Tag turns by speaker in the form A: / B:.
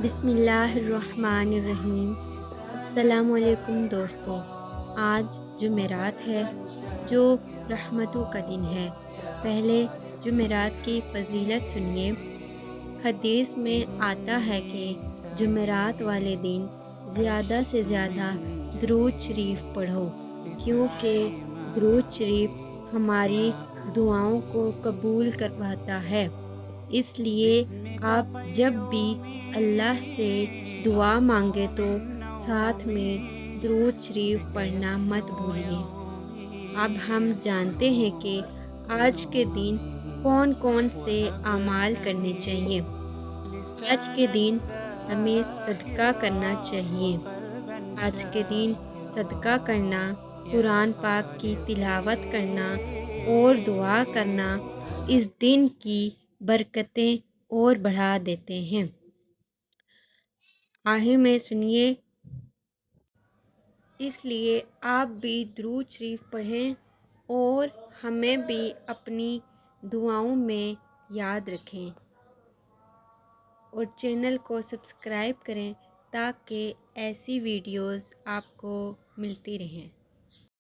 A: बिस्मिल्लाहिर्रहमानिर्रहीम। अस्सलाम वालेकुम दोस्तों। आज जुमेरात है जो रहमतों का दिन है। पहले जुमेरात की फजीलत सुनिए। हदीस में आता है कि जुमेरात वाले दिन ज़्यादा से ज़्यादा दुरूद शरीफ पढ़ो, क्योंकि दुरूद शरीफ हमारी दुआओं को कबूल करवाता है। इसलिए आप जब भी अल्लाह से दुआ मांगे तो साथ में दुरूद शरीफ पढ़ना मत भूलिए। अब हम जानते हैं कि आज के दिन कौन कौन से अमाल करने चाहिए। आज के दिन हमें सदका करना चाहिए। आज के दिन सदका करना, कुरान पाक की तिलावत करना और दुआ करना इस दिन की बरकतें और बढ़ा देते हैं। आखिर में सुनिए, इसलिए आप भी दुरूद शरीफ पढ़ें और हमें भी अपनी दुआओं में याद रखें और चैनल को सब्सक्राइब करें ताकि ऐसी वीडियोस आपको मिलती रहें।